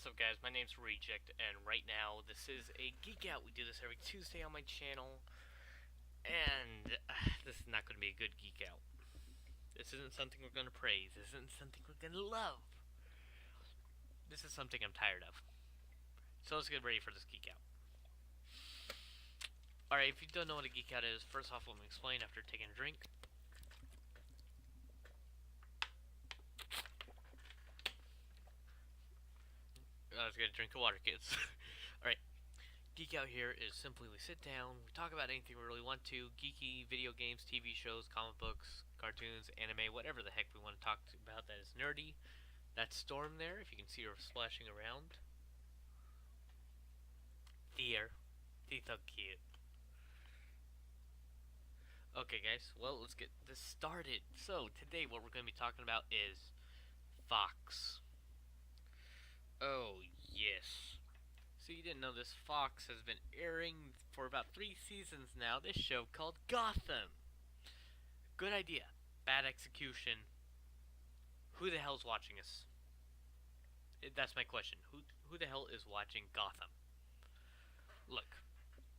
What's up, guys? My name's Reject, and right now this is a Geek Out. We do this every Tuesday on my channel, and this is not going to be a good Geek Out. This isn't something we're going to praise. This isn't something we're going to love. This is something I'm tired of. So let's get ready for this Geek Out. Alright, if you don't know what a Geek Out is, first off, let me explain after taking a drink. Let's get a drink of water, kids. Alright. Geek Out here is simply we sit down, we talk about anything we really want to, geeky, video games, TV shows, comic books, cartoons, anime, whatever the heck we want to talk about that is nerdy. That's Storm there, if you can see her splashing around. There. She's so cute. Okay, guys, well, let's get this started. So, today what we're going to be talking about is Fox. Oh, yes. So you didn't know this, Fox has been airing for about 3 seasons now this show called Gotham. Good idea. Bad execution. Who the hell's watching us? That's my question. Who the hell is watching Gotham? Look,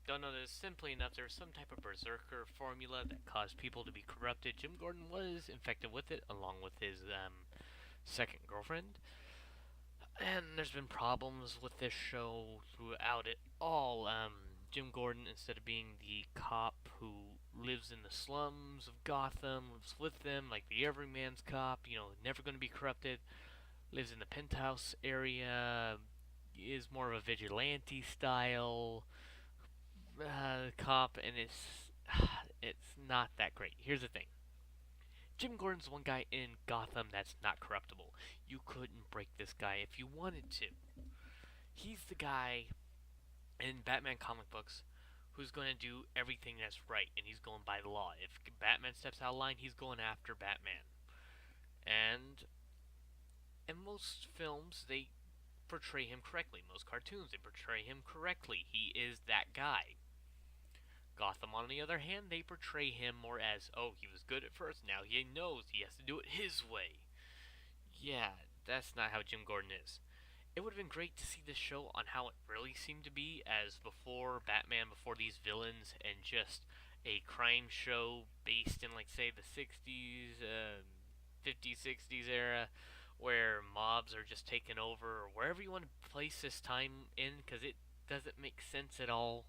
don't know this simply enough. There's some type of berserker formula that caused people to be corrupted. Jim Gordon was infected with it, along with his second girlfriend. And there's been problems with this show throughout it all. Jim Gordon, instead of being the cop who lives in the slums of Gotham, lives with them, like the everyman's cop, never going to be corrupted, lives in the penthouse area, is more of a vigilante style cop, and it's not that great. Here's the thing. Jim Gordon's the one guy in Gotham that's not corruptible. You couldn't break this guy if you wanted to. He's the guy in Batman comic books who's going to do everything that's right, and he's going by the law. If Batman steps out of line, he's going after Batman. And in most films, they portray him correctly. Most cartoons, they portray him correctly. He is that guy. Gotham, on the other hand, they portray him more as, oh, he was good at first, now he knows he has to do it his way. Yeah, that's not how Jim Gordon is. It would have been great to see this show on how it really seemed to be as before Batman, before these villains, and just a crime show based in, like, say, the 60s, 50s, 60s era, where mobs are just taking over, or wherever you want to place this time in, because it doesn't make sense at all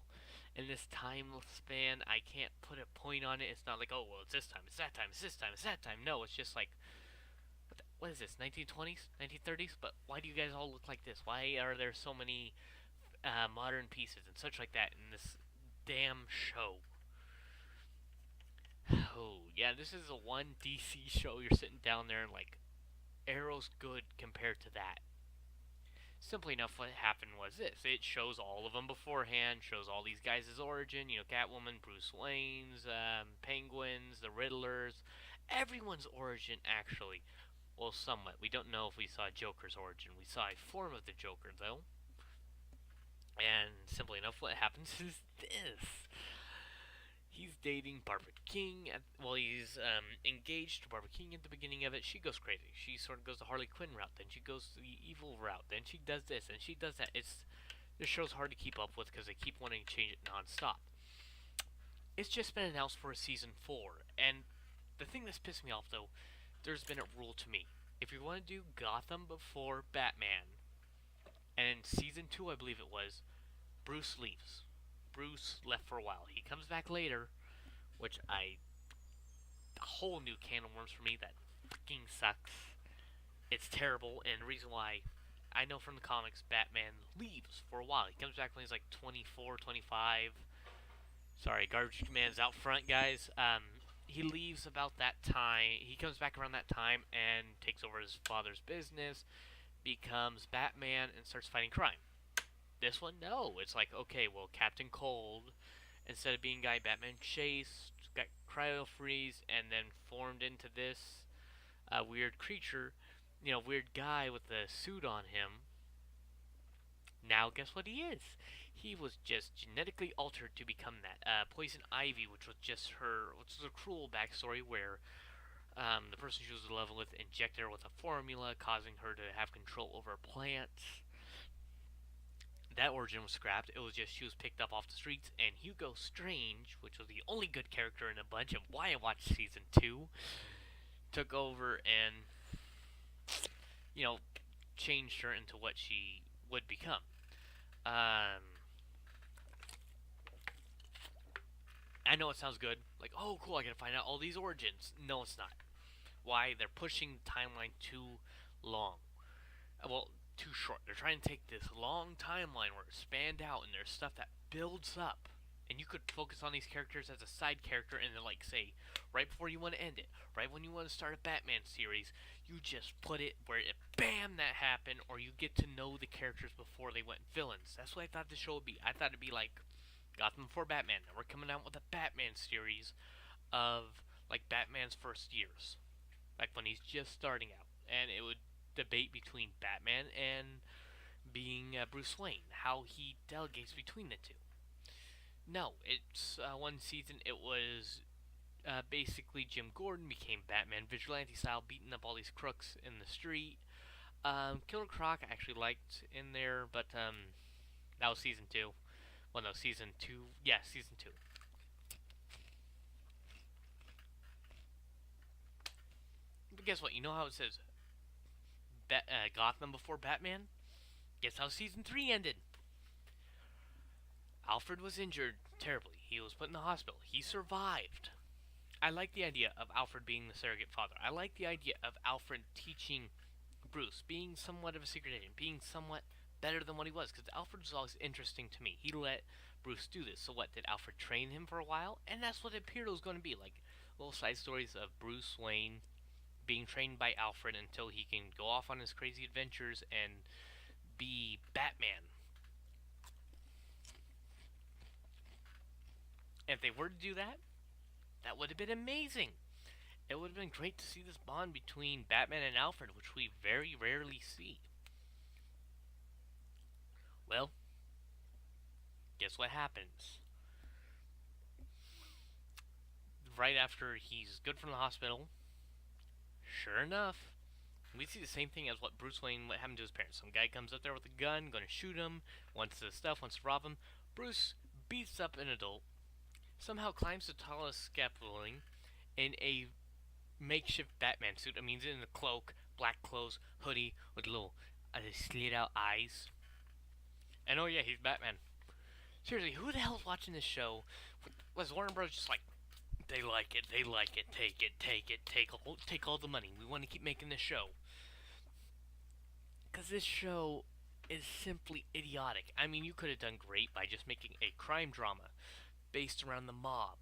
in this time span. I can't put a point on it. It's not like, oh, well, it's this time, it's that time, it's this time, it's that time. No, it's just like, what is this, 1920s, 1930s? But why do you guys all look like this? Why are there so many modern pieces and such like that in this damn show? Oh, yeah, this is a one DC show. You're sitting down there and like, Arrow's good compared to that. Simply enough, what happened was this. It shows all of them beforehand, shows all these guys' origin, Catwoman, Bruce Wayne's, Penguins, the Riddlers, everyone's origin, actually. Well, somewhat. We don't know if we saw Joker's origin. We saw a form of the Joker, though. And simply enough, what happens is this. He's dating Barbara King. He's engaged to Barbara King at the beginning of it. She goes crazy. She sort of goes the Harley Quinn route. Then she goes the evil route. Then she does this and she does that. This show's hard to keep up with because they keep wanting to change it nonstop. It's just been announced for a season 4, and the thing that's pissed me off though, there's been a rule to me. If you want to do Gotham before Batman, and in season 2 I believe it was, Bruce leaves. Bruce left for a while. He comes back later, which a whole new can of worms for me. That fucking sucks. It's terrible, and the reason why, I know from the comics, Batman leaves for a while. He comes back when he's like 24, 25. Sorry, Garbage Man's out front, guys. He leaves about that time. He comes back around that time and takes over his father's business, becomes Batman, and starts fighting crime. This one, no. It's like, okay, well, Captain Cold, instead of being guy Batman chased, got cryo freeze, and then formed into this weird creature, weird guy with a suit on him. Now, guess what he is? He was just genetically altered to become that. Poison Ivy, which was a cruel backstory where the person she was in love with injected her with a formula, causing her to have control over plants. that origin was scrapped. It was just she was picked up off the streets, and Hugo Strange, which was the only good character in a bunch of why I watched season 2, took over and, you know, changed her into what she would become. Um, I know it sounds good. Like, oh, cool, I gotta find out all these origins. No, it's not. Why? They're pushing the timeline too long. Well, too short. They're trying to take this long timeline where it's spanned out and there's stuff that builds up. And you could focus on these characters as a side character and then, like, say, right before you want to end it, right when you want to start a Batman series, you just put it where it, bam, that happened, or you get to know the characters before they went villains. That's what I thought the show would be. I thought it'd be like Gotham before Batman. Now we're coming out with a Batman series of, like, Batman's first years. Like, when he's just starting out. And it would debate between Batman and being Bruce Wayne, how he delegates between the two. No, it's one season. It was basically Jim Gordon became Batman, vigilante style, beating up all these crooks in the street. Killer Croc I actually liked in there, but that was season 2. Well, no, season 2. Yeah, season 2. But guess what? You know how it says Gotham before Batman? Guess how season 3 ended? Alfred was injured terribly. He was put in the hospital. He survived. I like the idea of Alfred being the surrogate father. I like the idea of Alfred teaching Bruce, being somewhat of a secret agent, being somewhat better than what he was, because Alfred was always interesting to me. He let Bruce do this. So what, did Alfred train him for a while? And that's what it appeared it was going to be, like little side stories of Bruce Wayne being trained by Alfred until he can go off on his crazy adventures and be Batman. And if they were to do that, that would have been amazing. It would have been great to see this bond between Batman and Alfred, which we very rarely see. Well, guess what happens? Right after he's good from the hospital, sure enough, we see the same thing as what Bruce Wayne, what happened to his parents. Some guy comes up there with a gun, gonna shoot him, wants the stuff, wants to rob him. Bruce beats up an adult, somehow climbs the tallest scaffolding in a makeshift Batman suit. I mean, he's in a cloak, black clothes, hoodie, with little slit out eyes. And oh yeah, he's Batman. Seriously, who the hell's watching this show? Was Warner Bros. Just like, they like it, take it, take all the money. We want to keep making this show. Because this show is simply idiotic. I mean, you could have done great by just making a crime drama based around the mob,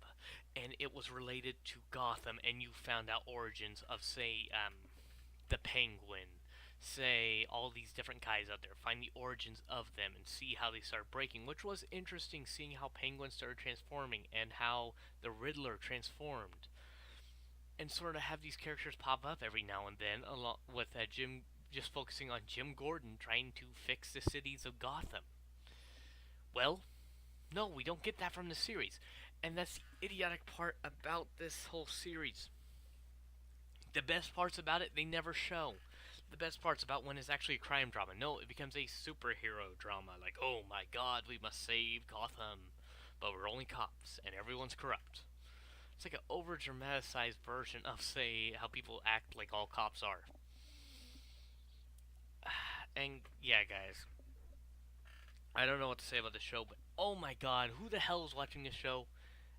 and it was related to Gotham, and you found out origins of, say, the Penguin, say, all these different guys out there, find the origins of them and see how they start breaking, which was interesting, seeing how Penguin started transforming and how the Riddler transformed, and sort of have these characters pop up every now and then, along with Jim, just focusing on Jim Gordon trying to fix the cities of Gotham. Well, no, we don't get that from the series. And that's the idiotic part about this whole series. The best parts about it, they never show. The best parts about when it's actually a crime drama. No, it becomes a superhero drama. Like, oh my god, we must save Gotham. But we're only cops, and everyone's corrupt. It's like an over-dramatized version of, say, how people act like all cops are. And, yeah, guys. I don't know what to say about the show, but oh my god, who the hell is watching this show?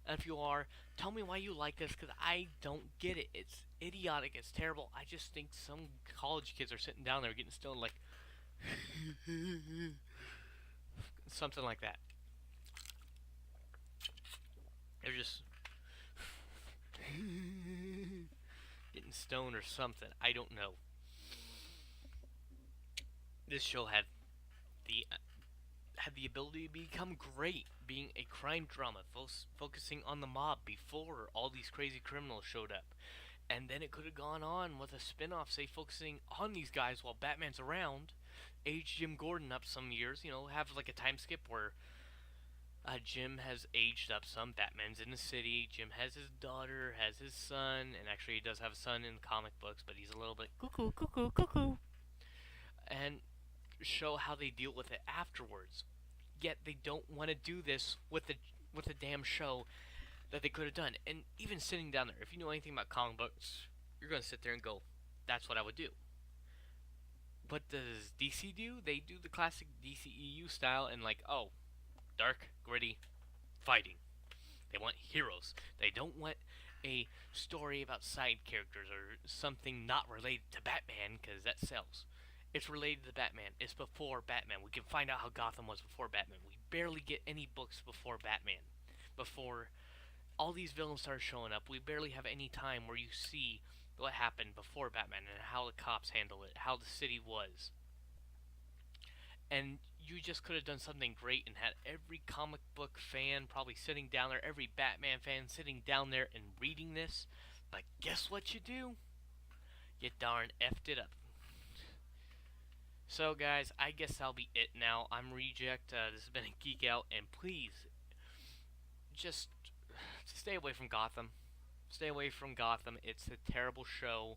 And if you are, tell me why you like this, because I don't get it. It's idiotic, it's terrible. I just think some college kids are sitting down there getting stoned like something like that. They're just getting stoned or something. I don't know. This show had the ability to become great, being a crime drama, focusing on the mob before all these crazy criminals showed up. And then it could have gone on with a spin-off, say, focusing on these guys while Batman's around, age Jim Gordon up some years, you know, have like a time skip where Jim has aged up some, Batman's in the city, Jim has his daughter, has his son, and actually he does have a son in the comic books, but he's a little bit cuckoo. And show how they deal with it afterwards. yet they don't want to do this with the damn show that they could have done. And even sitting down there, if you know anything about comic books, you're gonna sit there and go, "That's what I would do." What does DC do? They do the classic DCEU style and like, oh, dark, gritty, fighting. They want heroes. They don't want a story about side characters or something not related to Batman because that sells. It's related to Batman. It's before Batman. We can find out how Gotham was before Batman. We barely get any books before Batman. Before all these villains start showing up, we barely have any time where you see what happened before Batman and how the cops handle it, how the city was. And you just could have done something great and had every comic book fan probably sitting down there, every Batman fan sitting down there and reading this. But guess what you do? You darn effed it up. So, guys, I guess that'll be it now. I'm Reject. This has been a Geek Out, and please, just stay away from Gotham. Stay away from Gotham. It's a terrible show.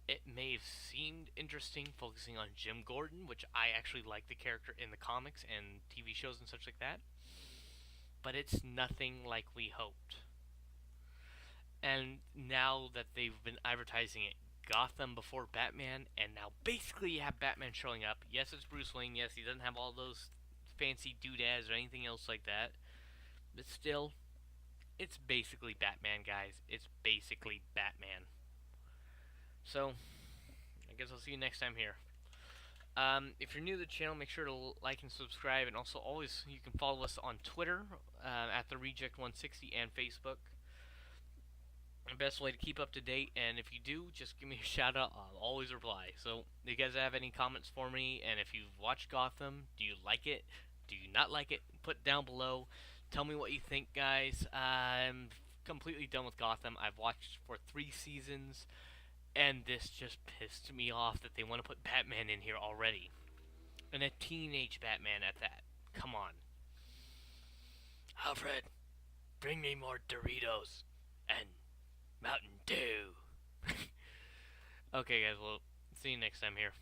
It may have seemed interesting focusing on Jim Gordon, which I actually like the character in the comics and TV shows and such like that. But it's nothing like we hoped. And now that they've been advertising it, Gotham before Batman, and now basically you have Batman showing up. Yes, it's Bruce Wayne. Yes, he doesn't have all those fancy doodads or anything else like that. But still, it's basically Batman, guys. It's basically Batman. So, I guess I'll see you next time here. If you're new to the channel, make sure to like and subscribe, and also always you can follow us on Twitter at the Reject 160 and Facebook. The best way to keep up to date, and if you do, just give me a shout out. I'll always reply. So, if you guys have any comments for me, and if you've watched Gotham, do you like it? Do you not like it? Put down below. Tell me what you think, guys. I'm completely done with Gotham. I've watched for 3 seasons. And this just pissed me off that they want to put Batman in here already. And a teenage Batman at that. Come on. Alfred, bring me more Doritos and Mountain Dew. Okay, guys, well, see you next time here.